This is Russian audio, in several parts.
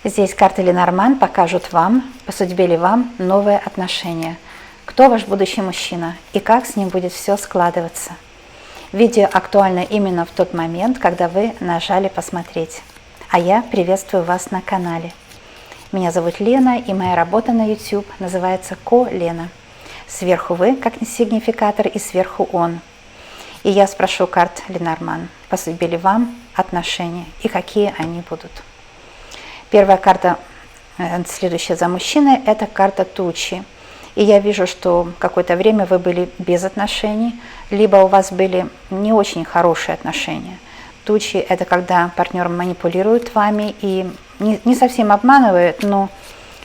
Здесь карты Ленорман покажут вам, по судьбе ли вам, новые отношения. Кто ваш будущий мужчина и как с ним будет все складываться. Видео актуально именно в тот момент, когда вы нажали «Посмотреть». А я приветствую вас на канале. Меня зовут Лена, и моя работа на YouTube называется Ко-Лена. Сверху вы, как сигнификатор, и сверху он. И я спрошу карт Ленорман, по судьбе ли вам отношения и какие они будут. Первая карта, следующая за мужчиной, это карта Тучи. И я вижу, что какое-то время вы были без отношений, либо у вас были не очень хорошие отношения. Тучи – это когда партнер манипулирует вами и не совсем обманывает, но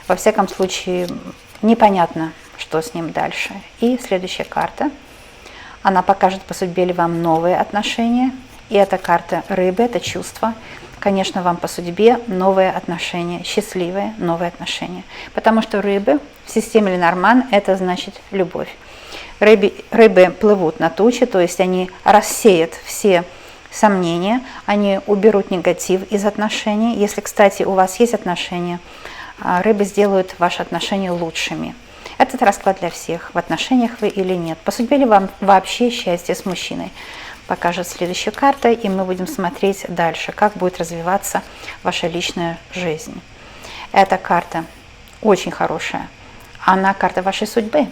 во всяком случае непонятно, что с ним дальше. И следующая карта, она покажет, по судьбе ли вам новые отношения. И эта карта рыбы, это чувство. Конечно, вам по судьбе новые отношения, счастливые новые отношения. Потому что рыбы в системе Ленорман – это значит любовь. Рыбы плывут на тучи, то есть они рассеют все сомнения, они уберут негатив из отношений. Если, кстати, у вас есть отношения, рыбы сделают ваши отношения лучшими. Этот расклад для всех, в отношениях вы или нет. По судьбе ли вам вообще счастье с мужчиной? Покажет следующая карта, и мы будем смотреть дальше, как будет развиваться ваша личная жизнь. Эта карта очень хорошая, она карта вашей судьбы.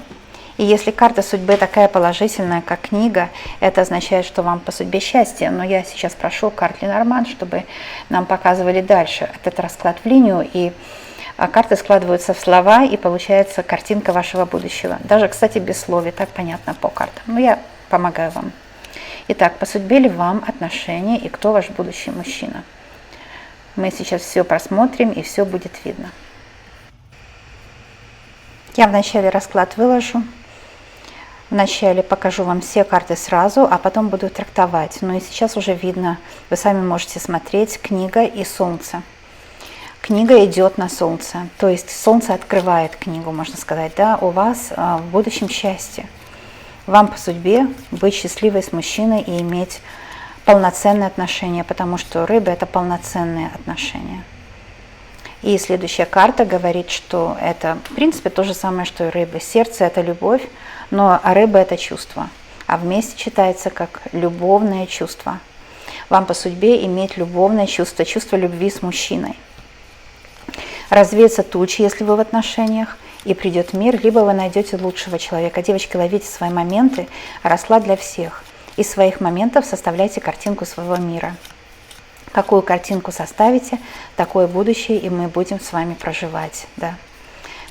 И если карта судьбы такая положительная, как книга, это означает, что вам по судьбе счастье. Но я сейчас прошу карт Ленорман, чтобы нам показывали дальше этот расклад в линию, и карты складываются в слова, и получается картинка вашего будущего. Даже, кстати, без слов, так понятно по картам. Но я помогаю вам. Итак, по судьбе ли вам отношения и кто ваш будущий мужчина? Мы сейчас все просмотрим, и все будет видно. Я вначале расклад выложу. Вначале покажу вам все карты сразу, а потом буду трактовать. Но и сейчас уже видно, вы сами можете смотреть, книга и солнце. Книга идет на солнце, то есть солнце открывает книгу, можно сказать, да, у вас в будущем счастье. Вам по судьбе быть счастливой с мужчиной и иметь полноценные отношения, потому что рыбы – это полноценные отношения. И следующая карта говорит, что это, в принципе, то же самое, что и рыбы. Сердце – это любовь, но рыба – это чувство. А вместе читается как любовное чувство. Вам по судьбе иметь любовное чувство, чувство любви с мужчиной. Развеется тучи, если вы в отношениях, и придет мир, либо вы найдете лучшего человека. Девочки, ловите свои моменты, расклад для всех. Из своих моментов составляйте картинку своего мира. Какую картинку составите, такое будущее, и мы будем с вами проживать. Да.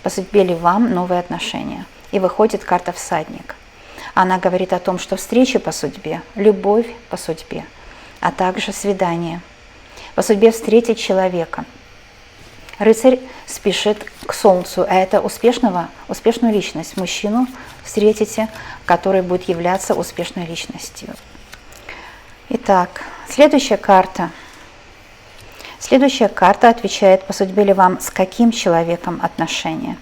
По судьбе ли вам новые отношения? И выходит карта Всадник. Она говорит о том, что встреча по судьбе, любовь по судьбе, а также свидание. По судьбе встретить человека. Рыцарь спешит к солнцу, а это успешную личность. Мужчину встретите, который будет являться успешной личностью. Итак, следующая карта. Следующая карта отвечает, по судьбе ли вам с каким человеком отношения.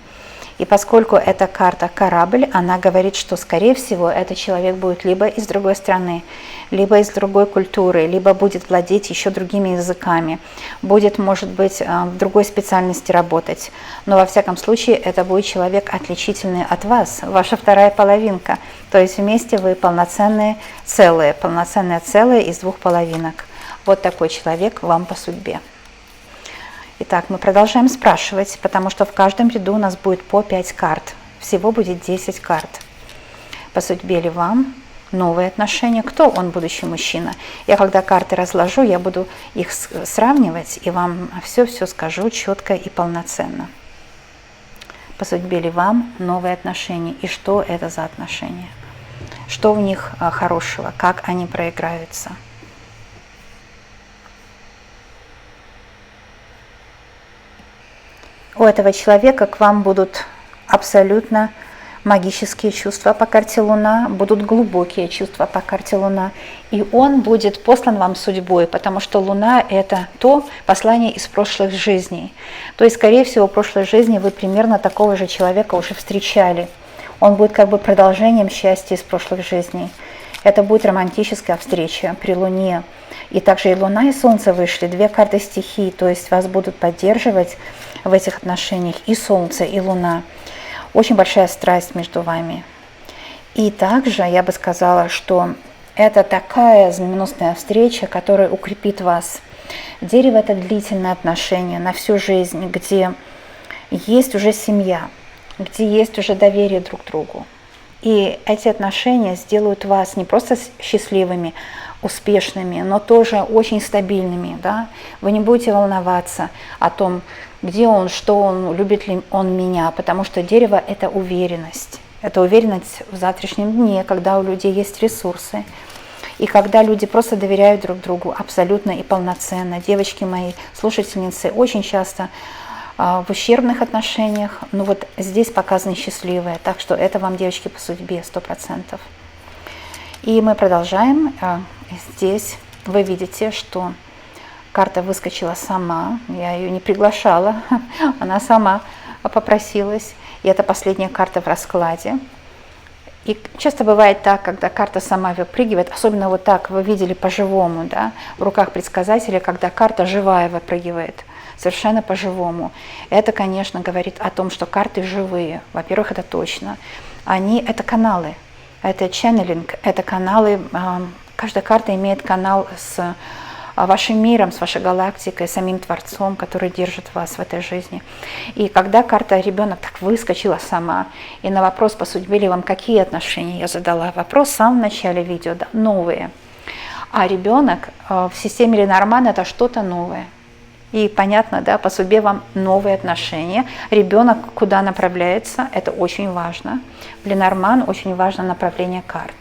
И поскольку эта карта корабль, она говорит, что, скорее всего, этот человек будет либо из другой страны, либо из другой культуры, либо будет владеть еще другими языками, будет, может быть, в другой специальности работать. Но, во всяком случае, это будет человек отличительный от вас, ваша вторая половинка. То есть вместе вы полноценное целое из двух половинок. Вот такой человек вам по судьбе. Итак, мы продолжаем спрашивать, потому что в каждом ряду у нас будет по 5 карт. Всего будет 10 карт. По судьбе ли вам новые отношения? Кто он, будущий мужчина? Я когда карты разложу, я буду их сравнивать и вам все скажу четко и полноценно. По судьбе ли вам новые отношения? И что это за отношения? Что в них хорошего? Как они проиграются? У этого человека к вам будут абсолютно магические чувства по карте Луна, будут глубокие чувства по карте Луна, и он будет послан вам судьбой, потому что Луна – это то послание из прошлых жизней. То есть, скорее всего, в прошлой жизни вы примерно такого же человека уже встречали. Он будет как бы продолжением счастья из прошлых жизней. Это будет романтическая встреча при Луне. И также и Луна, и Солнце вышли, две карты стихий, то есть вас будут поддерживать в этих отношениях и Солнце, и Луна. Очень большая страсть между вами. И также я бы сказала, что это такая знаменосная встреча, которая укрепит вас. Дерево – это длительные отношения на всю жизнь, где есть уже семья, где есть уже доверие друг к другу. И эти отношения сделают вас не просто счастливыми, успешными, но тоже очень стабильными. Да? Вы не будете волноваться о том, где он, что он, любит ли он меня, потому что дерево – это уверенность. Это уверенность в завтрашнем дне, когда у людей есть ресурсы, и когда люди просто доверяют друг другу абсолютно и полноценно. Девочки мои, слушательницы, очень часто в ущербных отношениях, но вот здесь показаны счастливые, так что это вам, девочки, по судьбе 100%. И мы продолжаем. Здесь вы видите, что карта выскочила сама, я ее не приглашала, она сама попросилась, и это последняя карта в раскладе. И часто бывает так, когда карта сама выпрыгивает, особенно вот так вы видели по-живому, да, в руках предсказателя, когда карта живая выпрыгивает, совершенно по-живому. Это, конечно, говорит о том, что карты живые. Во-первых, это точно. Это каналы, это ченнелинг, это каналы, каждая карта имеет канал с вашим миром, с вашей галактикой, самим Творцом, который держит вас в этой жизни. И когда карта ребенок так выскочила сама, и на вопрос, по судьбе ли вам какие отношения, я задала вопрос в самом начале видео, да, новые. А ребенок в системе Ленорман это что-то новое. И понятно, да, по судьбе вам новые отношения. Ребенок куда направляется, это очень важно. В Ленорман очень важно направление карт.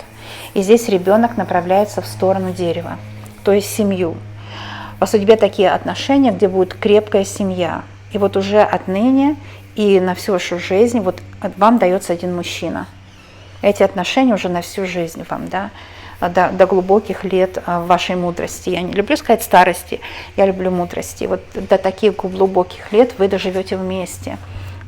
И здесь ребенок направляется в сторону дерева, то есть семью. По судьбе такие отношения, где будет крепкая семья. И вот уже отныне и на всю вашу жизнь вот вам дается один мужчина. Эти отношения уже на всю жизнь вам, да, до глубоких лет вашей мудрости. Я не люблю сказать старости, я люблю мудрости. Вот до таких глубоких лет вы доживете вместе.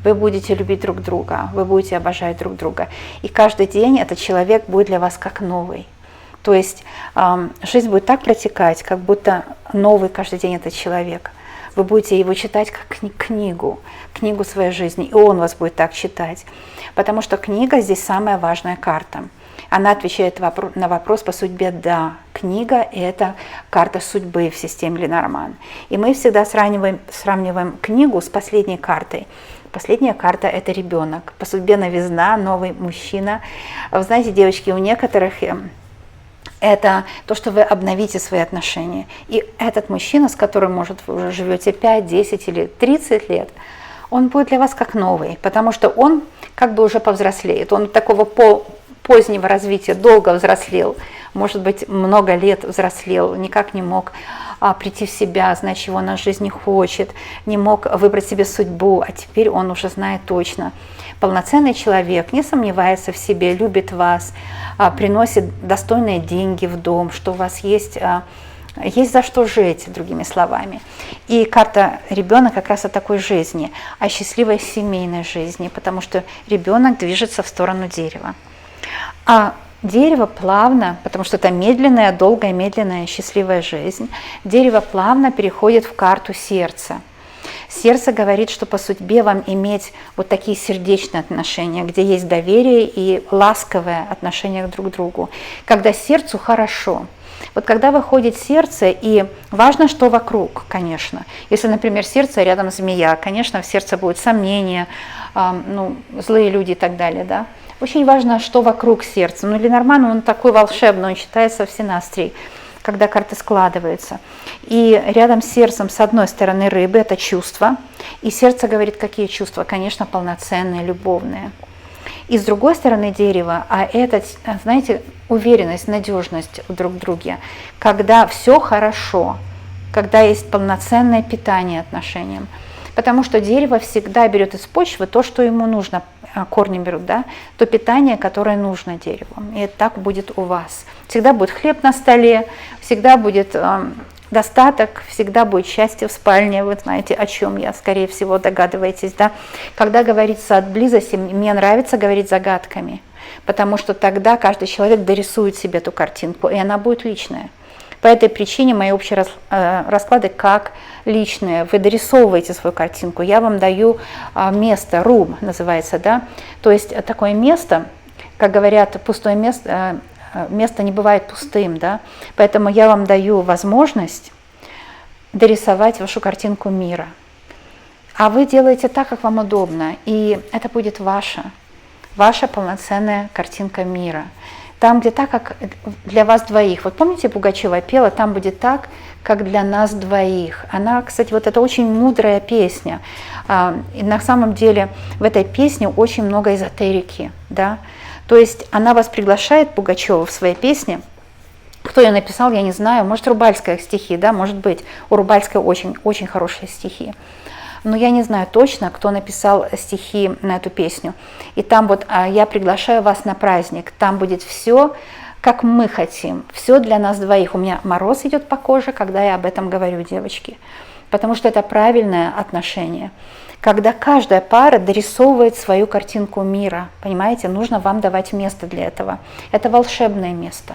Вы будете любить друг друга, вы будете обожать друг друга. И каждый день этот человек будет для вас как новый. То есть жизнь будет так протекать, как будто новый каждый день этот человек. Вы будете его читать как книгу своей жизни, и он вас будет так читать. Потому что книга здесь самая важная карта. Она отвечает на вопрос по судьбе «да». Книга – это карта судьбы в системе Ленорман. И мы всегда сравниваем книгу с последней картой. Последняя карта – это ребенок. По судьбе новизна, новый мужчина. Вы знаете, девочки, у некоторых это то, что вы обновите свои отношения. И этот мужчина, с которым, может, вы уже живете 5, 10 или 30 лет, он будет для вас как новый, потому что он как бы уже повзрослеет. Он такого позднего развития, долго взрослел, может быть, много лет взрослел, никак не мог прийти в себя, знать, чего он от жизни хочет, не мог выбрать себе судьбу, а теперь он уже знает точно. Полноценный человек, не сомневается в себе, любит вас, приносит достойные деньги в дом, что у вас есть за что жить, другими словами. И карта ребенок как раз о такой жизни, о счастливой семейной жизни, потому что ребенок движется в сторону дерева. А дерево плавно, потому что это медленная, долгая, медленная, счастливая жизнь, дерево плавно переходит в карту сердца. Сердце говорит, что по судьбе вам иметь вот такие сердечные отношения, где есть доверие и ласковое отношение друг к другу, когда сердцу хорошо. Вот когда выходит сердце, и важно, что вокруг, конечно. Если, например, сердце рядом змея, конечно, в сердце будет сомнения, злые люди и так далее, да. Очень важно, что вокруг сердца. Ленорман, он такой волшебный, он считается всенастрий, когда карты складываются. И рядом с сердцем, с одной стороны, рыбы – это чувства. И сердце говорит, какие чувства? Конечно, полноценные, любовные. И с другой стороны дерева, а это, знаете, уверенность, надежность друг в друге. Когда все хорошо, когда есть полноценное питание отношениям. Потому что дерево всегда берет из почвы то, что ему нужно, корни берут, да, то питание, которое нужно дереву. И так будет у вас. Всегда будет хлеб на столе, всегда будет достаток, всегда будет счастье в спальне. Вы знаете, о чем я, скорее всего, догадываетесь, да. Когда говорится от близости, мне нравится говорить загадками. потому что тогда каждый человек дорисует себе эту картинку, и она будет личная. По этой причине мои общие расклады как личные. Вы дорисовываете свою картинку, я вам даю место, room называется, да, то есть такое место, как говорят, пустое место, место не бывает пустым, да, поэтому я вам даю возможность дорисовать вашу картинку мира. А вы делаете так, как вам удобно, и это будет ваша полноценная картинка мира. Там, где так, как для вас двоих. Вот помните, Пугачева пела, там будет так, как для нас двоих. Она, кстати, вот это очень мудрая песня. И на самом деле в этой песне очень много эзотерики, да. То есть она вас приглашает, Пугачева, в своей песне. Кто ее написал, я не знаю. Может, Рубальская стихи, да, может быть. У Рубальской очень хорошие стихи. Но я не знаю точно, кто написал стихи на эту песню. И там вот я приглашаю вас на праздник. Там будет все, как мы хотим. Все для нас двоих. У меня мороз идет по коже, когда я об этом говорю, девочки. Потому что это правильное отношение. Когда каждая пара дорисовывает свою картинку мира. Понимаете, нужно вам давать место для этого. Это волшебное место.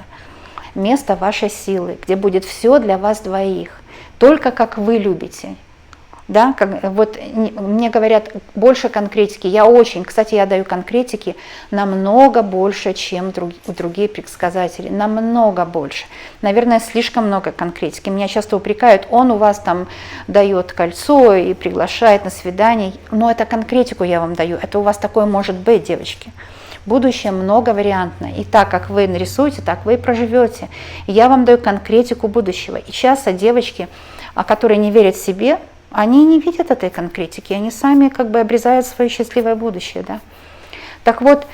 Место вашей силы, где будет все для вас двоих. Только как вы любите. Да, вот мне говорят, больше конкретики. Кстати, я даю конкретики намного больше, чем другие предсказатели. Намного больше. Наверное, слишком много конкретики. Меня часто упрекают, он у вас там дает кольцо и приглашает на свидание. Но это конкретику я вам даю. Это у вас такое может быть, девочки. Будущее многовариантное. И так, как вы нарисуете, так вы и проживете. И я вам даю конкретику будущего. И часто девочки, которые не верят себе, они не видят этой конкретики, они сами как бы обрезают свое счастливое будущее. Да? Так вот,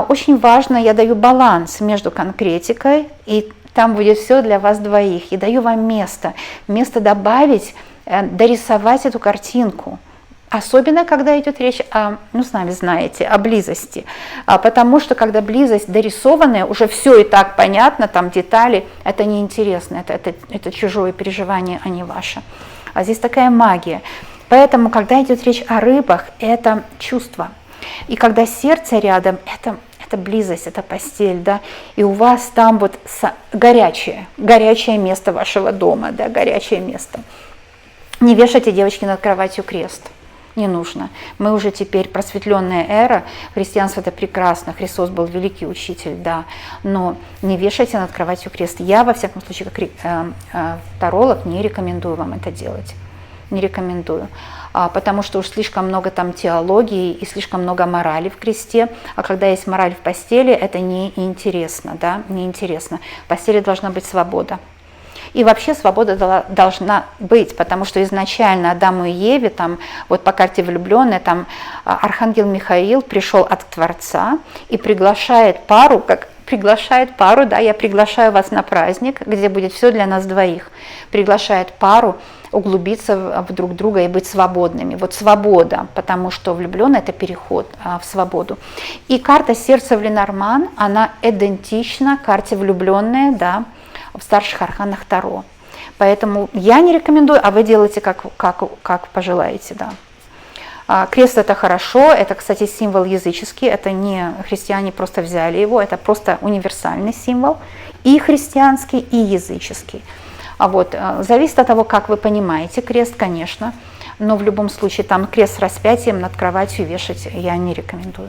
очень важно, я даю баланс между конкретикой, и там будет все для вас двоих, и даю вам место добавить, дорисовать эту картинку. Особенно, когда идет речь о, сами знаете, о близости. Потому что, когда близость дорисованная, уже все и так понятно, там детали, это неинтересно, это чужое переживание, а не ваше. А здесь такая магия. Поэтому, когда идет речь о рыбах, это чувство. И когда сердце рядом, это близость, это постель, да, и у вас там вот горячее место вашего дома, да, горячее место. Не вешайте, девочки, над кроватью крест. Не нужно. Мы уже теперь просветленная эра, христианство это прекрасно, Христос был великий учитель, да, но не вешайте над кроватью крест. Я, во всяком случае, как таролог, не рекомендую вам это делать. Не рекомендую. Потому что уж слишком много там теологии и слишком много морали в кресте, а когда есть мораль в постели, это неинтересно, да, неинтересно. В постели должна быть свобода. И вообще свобода должна быть, потому что изначально Адаму и Еве, там, вот по карте влюбленные, там архангел Михаил пришел от Творца и приглашает пару, да, я приглашаю вас на праздник, где будет все для нас двоих, приглашает пару углубиться в друг друга и быть свободными. Вот свобода, потому что влюбленный – это переход в свободу. И карта сердца в Ленорман, она идентична карте влюбленные, да, в старших арканах Таро. Поэтому я не рекомендую, а вы делаете как пожелаете. Да. Крест это хорошо, это, кстати, символ языческий, это не христиане просто взяли его, это просто универсальный символ, и христианский, и языческий. Вот, зависит от того, как вы понимаете крест, конечно, но в любом случае там крест с распятием над кроватью вешать я не рекомендую.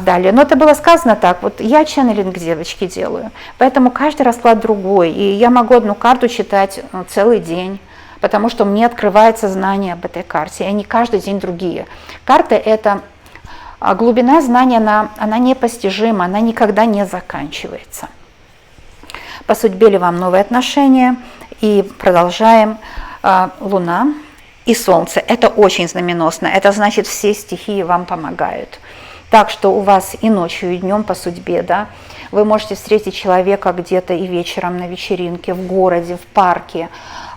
Далее, но это было сказано так, вот я ченнелинг, девочки, делаю, поэтому каждый расклад другой, и я могу одну карту читать целый день, потому что мне открывается знание об этой карте, и они каждый день другие. Карта – это глубина знания, она непостижима, она никогда не заканчивается. По судьбе ли вам новые отношения, и продолжаем. Луна и Солнце – это очень знаменосно, это значит, все стихии вам помогают. Так что у вас и ночью, и днем по судьбе, да, вы можете встретить человека где-то и вечером на вечеринке, в городе, в парке,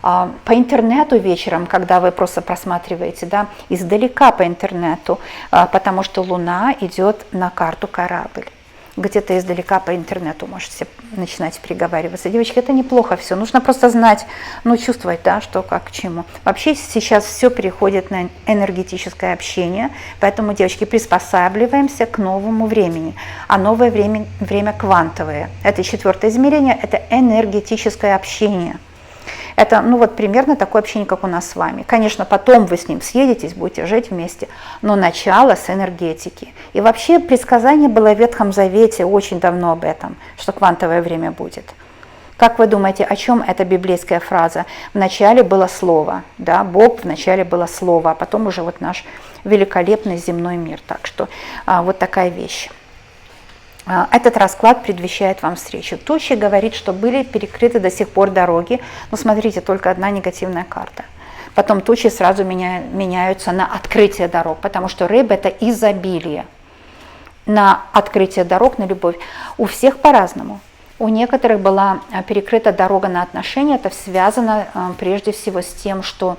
по интернету вечером, когда вы просто просматриваете, да, издалека по интернету, потому что Луна идет на карту корабль. где-то издалека по интернету можете начинать переговариваться. Девочки, это неплохо все, нужно просто знать, ну, чувствовать, да, что, как, к чему. Вообще сейчас все переходит на энергетическое общение, поэтому, девочки, приспосабливаемся к новому времени. А новое время квантовое. Это 4-е измерение, это энергетическое общение. Это, ну вот, примерно такое общение, как у нас с вами. Конечно, потом вы с ним съедетесь, будете жить вместе, но начало с энергетики. И вообще предсказание было в Ветхом Завете очень давно об этом, что квантовое время будет. Как вы думаете, о чем эта библейская фраза? Вначале было слово, да, Бог вначале было слово, а потом уже вот наш великолепный земной мир. Так что вот такая вещь. Этот расклад предвещает вам встречу. Тучи говорит, что были перекрыты до сих пор дороги, но смотрите, только одна негативная карта. Потом тучи сразу меняются на открытие дорог, потому что рыба – это изобилие. На открытие дорог, на любовь. У всех по-разному. У некоторых была перекрыта дорога на отношения. Это связано прежде всего с тем, что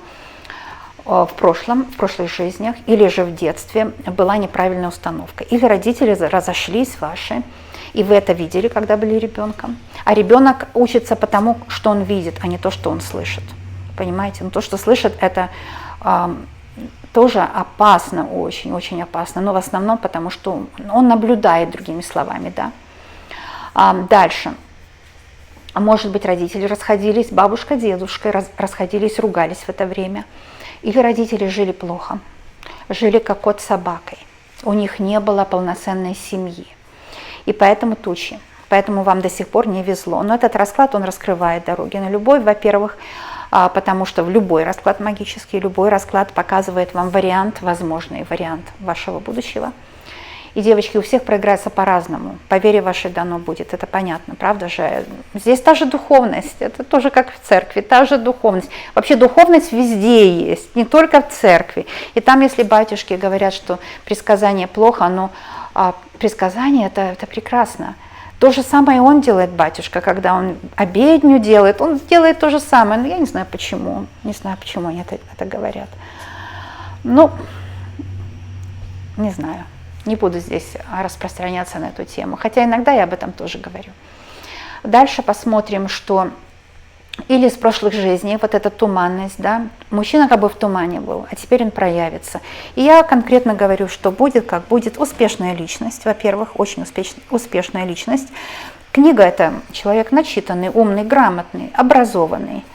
в прошлых жизнях или же в детстве была неправильная установка. Или родители разошлись ваши, и вы это видели, когда были ребенком. А ребенок учится потому, что он видит, а не то, что он слышит. Понимаете? Но то, что слышит, это тоже опасно, очень опасно. Но в основном потому, что он наблюдает, другими словами, да. Дальше. Может быть, родители расходились, бабушка, дедушка расходились, ругались в это время. Или родители жили плохо, жили как кот с собакой. У них не было полноценной семьи. И поэтому тучи. Поэтому вам до сих пор не везло. Но этот расклад, он раскрывает дороги на любовь, во-первых, потому что в любой расклад магический, любой расклад показывает вам вариант, возможный вариант вашего будущего. И, девочки, у всех проиграется по-разному. По вере вашей дано будет, это понятно, правда же? Здесь та же духовность, это тоже как в церкви, та же духовность. Вообще духовность везде есть, не только в церкви. И там, если батюшки говорят, что предсказание плохо, но предсказание это прекрасно. То же самое он делает, батюшка, когда он обедню делает, он делает то же самое. Но я не знаю почему, они это говорят. Ну, не знаю. Не буду здесь распространяться на эту тему, хотя иногда я об этом тоже говорю. Дальше посмотрим, что или из прошлых жизней, вот эта туманность, да, мужчина как бы в тумане был, а теперь он проявится. И я конкретно говорю, что будет, как будет успешная личность, во-первых, очень успешная личность. Книга – это человек начитанный, умный, грамотный, образованный.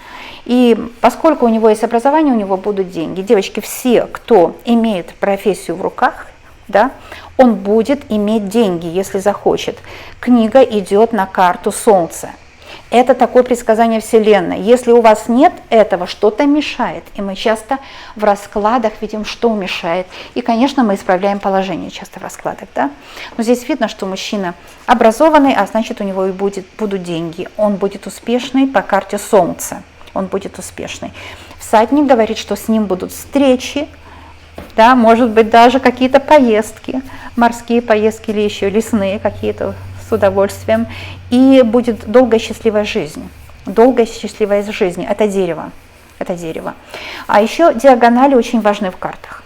И поскольку у него есть образование, у него будут деньги. Девочки, все, кто имеет профессию в руках, да, он будет иметь деньги, если захочет. Книга идет на карту Солнца. Это такое предсказание Вселенной. Если у вас нет этого, что-то мешает. И мы часто в раскладах видим, что мешает. И, конечно, мы исправляем положение часто в раскладах. Да? Но здесь видно, что мужчина образованный, а значит, у него и будут деньги. Он будет успешный по карте Солнца. Он будет успешный. Всадник говорит, что с ним будут встречи, да, может быть, даже какие-то поездки, морские поездки или еще лесные какие-то с удовольствием. И будет долгая счастливая жизнь. Долгая счастливая жизнь – это дерево. Это дерево. А еще диагонали очень важны в картах.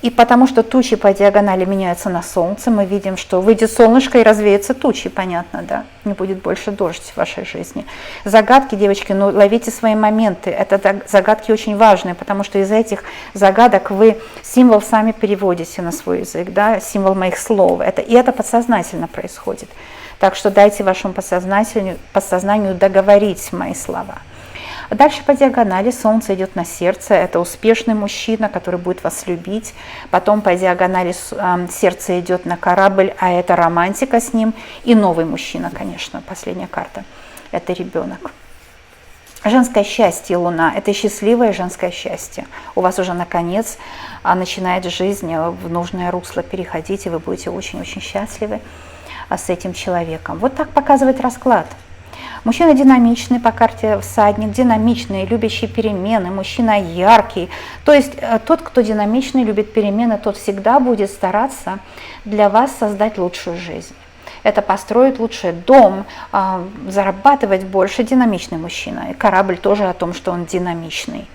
И потому что тучи по диагонали меняются на солнце, мы видим, что выйдет солнышко и развеются тучи, понятно, да? Не будет больше дождь в вашей жизни. Загадки, девочки, ну ловите свои моменты. Это загадки очень важные, потому что из этих загадок вы символ сами переводите на свой язык, да? Символ моих слов. И это подсознательно происходит. Так что дайте вашему подсознанию договорить мои слова. Дальше по диагонали Солнце идет на сердце, это успешный мужчина, который будет вас любить. Потом по диагонали сердце идет на корабль, а это романтика с ним. И новый мужчина, конечно, последняя карта, это ребенок. Женское счастье, Луна, это счастливое женское счастье. У вас уже наконец начинает жизнь в нужное русло переходить, и вы будете очень-очень счастливы с этим человеком. Вот так показывает расклад. Мужчина динамичный по карте всадник, динамичный, любящий перемены, мужчина яркий. То есть тот, кто динамичный, любит перемены, тот всегда будет стараться для вас создать лучшую жизнь. Это построить лучший дом, зарабатывать больше, динамичный мужчина. И корабль тоже о том, что он динамичный.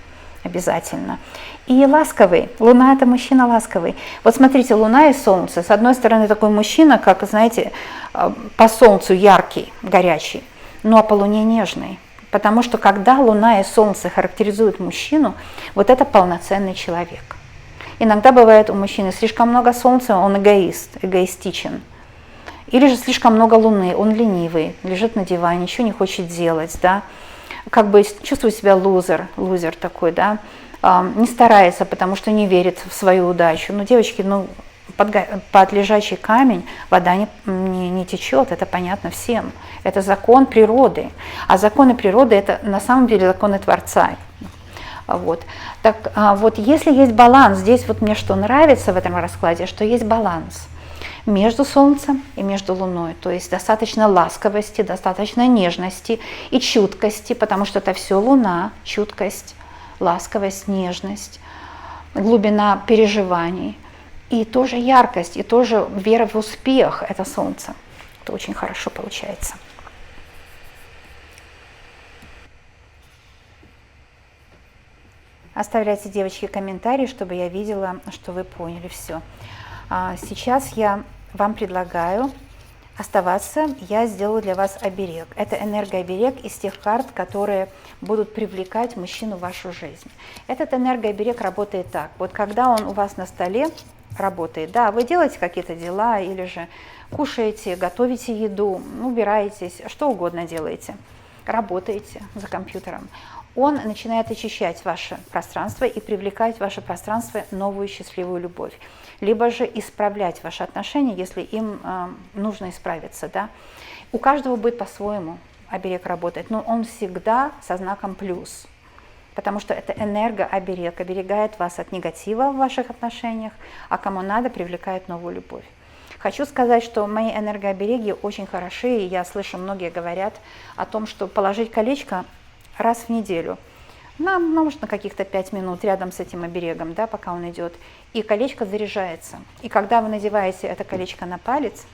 обязательно. И ласковый. Луна – это мужчина ласковый. Вот смотрите, Луна и Солнце. С одной стороны, такой мужчина, как, знаете, по Солнцу яркий, горячий, ну а по Луне нежный. Потому что когда Луна и Солнце характеризуют мужчину, вот это полноценный человек. Иногда бывает у мужчины слишком много Солнца, он эгоист, эгоистичен. Или же слишком много Луны, он ленивый, лежит на диване, ничего не хочет делать, да, как бы чувствует себя лузер такой, да, не старается, потому что не верит в свою удачу. Ну, девочки, ну, под лежачий камень вода не течет, это понятно всем. Это закон природы. А законы природы – это на самом деле законы Творца. Вот. Так вот, если есть баланс, здесь вот мне что нравится в этом раскладе, что есть баланс между Солнцем и между Луной. То есть достаточно ласковости, достаточно нежности и чуткости, потому что это все Луна, чуткость, ласковость, нежность, глубина переживаний. И тоже яркость, и тоже вера в успех – это Солнце. Это очень хорошо получается. Оставляйте, девочки, комментарии, чтобы я видела, что вы поняли все. Сейчас я вам предлагаю оставаться. Я сделаю для вас оберег. Это энергооберег из тех карт, которые будут привлекать мужчину в вашу жизнь. Этот энергооберег работает так. Вот когда он у вас на столе работает, да, вы делаете какие-то дела или же кушаете, готовите еду, убираетесь, что угодно делаете, работаете за компьютером. Он начинает очищать ваше пространство и привлекать в ваше пространство новую счастливую любовь. Либо же исправлять ваши отношения, если им нужно исправиться. Да? У каждого будет по-своему оберег работать, но он всегда со знаком плюс. Потому что это энергооберег, оберегает вас от негатива в ваших отношениях, а кому надо, привлекает новую любовь. Хочу сказать, что мои энергообереги очень хороши, и я слышу, многие говорят о том, что положить колечко раз в неделю, может, на каких-то 5 минут рядом с этим оберегом, да, пока он идет, и колечко заряжается. И когда вы надеваете это колечко на палец,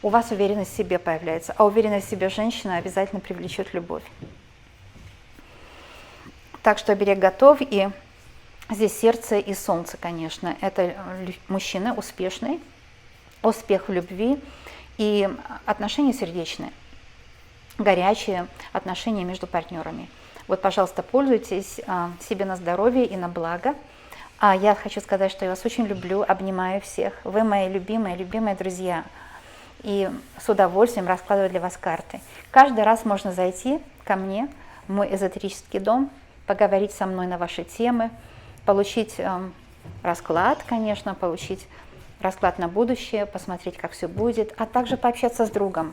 у вас уверенность в себе появляется, а уверенность в себе женщина обязательно привлечет любовь. Так что оберег готов, и здесь сердце и солнце, конечно. Это мужчина успешный, успех в любви и отношения сердечные, горячие отношения между партнерами. Вот, пожалуйста, пользуйтесь себе на здоровье и на благо. А я хочу сказать, что я вас очень люблю, обнимаю всех. Вы мои любимые друзья. И с удовольствием раскладываю для вас карты. Каждый раз можно зайти ко мне, в мой эзотерический дом, поговорить со мной на ваши темы, получить расклад, конечно, получить расклад на будущее, посмотреть, как все будет, а также пообщаться с другом,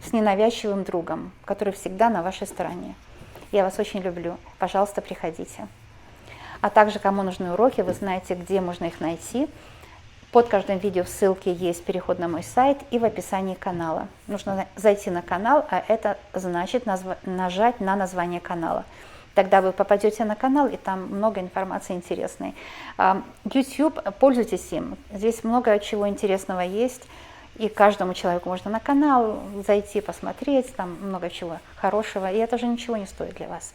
с ненавязчивым другом, который всегда на вашей стороне. Я вас очень люблю. Пожалуйста, приходите. А также, кому нужны уроки, вы знаете, где можно их найти. Под каждым видео в ссылке есть переход на мой сайт и в описании канала. Нужно зайти на канал, а это значит нажать на название канала. Тогда вы попадете на канал, и там много информации интересной. YouTube, пользуйтесь им. Здесь много чего интересного есть. И каждому человеку можно на канал зайти, посмотреть, там много чего хорошего. И это же ничего не стоит для вас.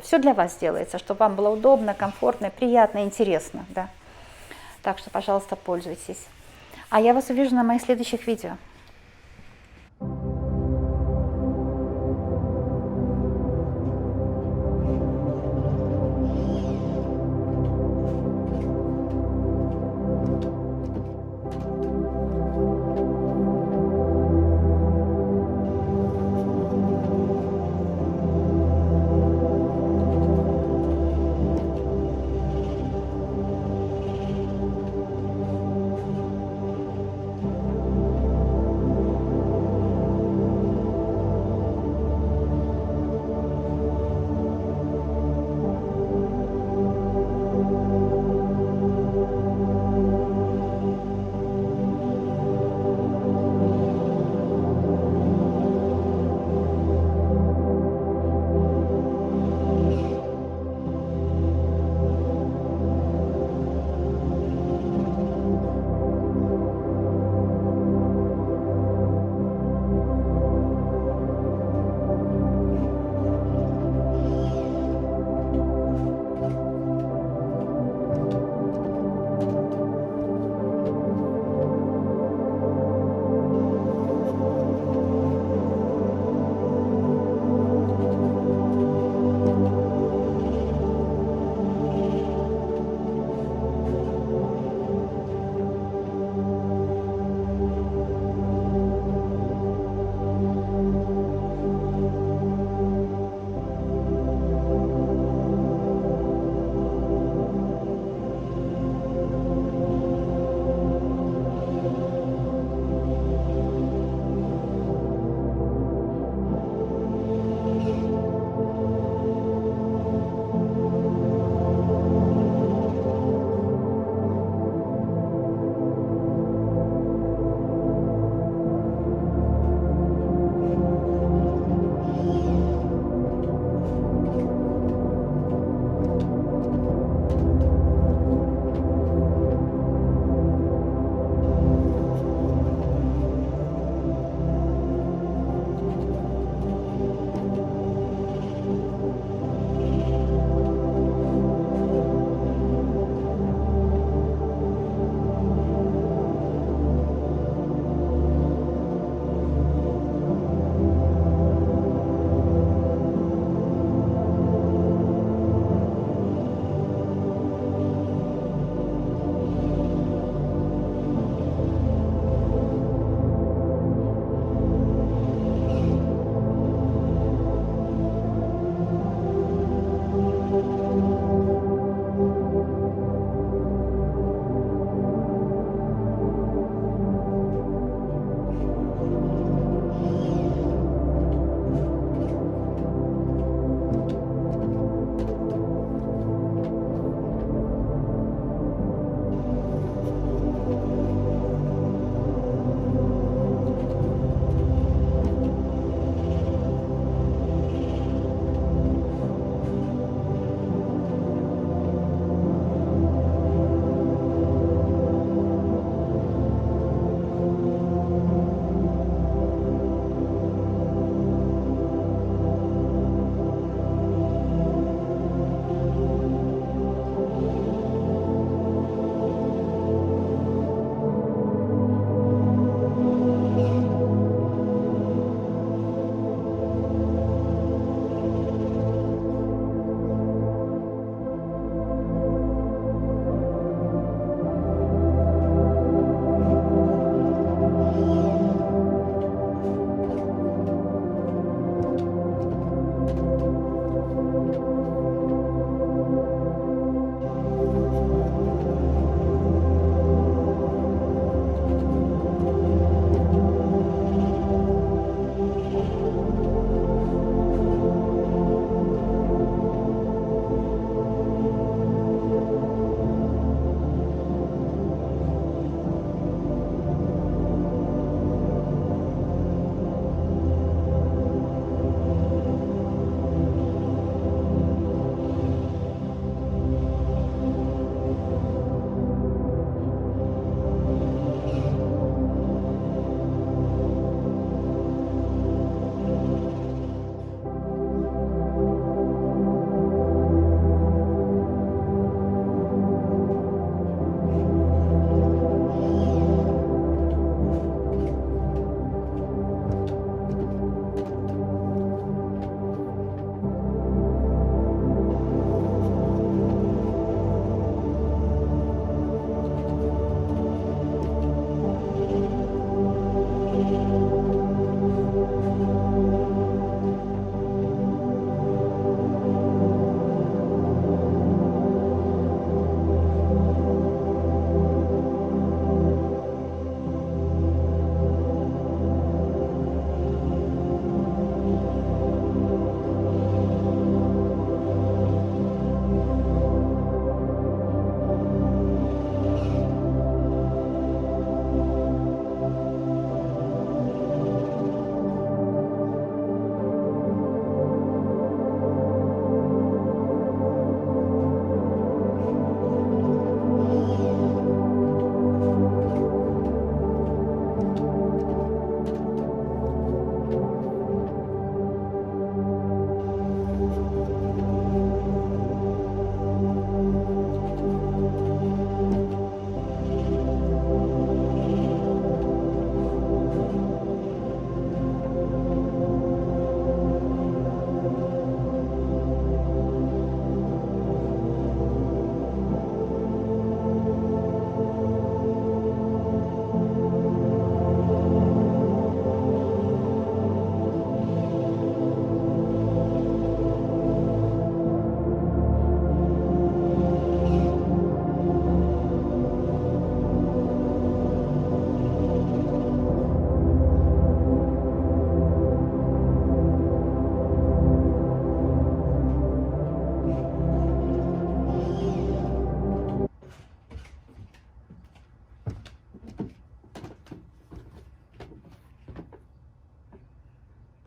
Все для вас делается, чтобы вам было удобно, комфортно, приятно, интересно. Да? Так что, пожалуйста, пользуйтесь. А я вас увижу на моих следующих видео.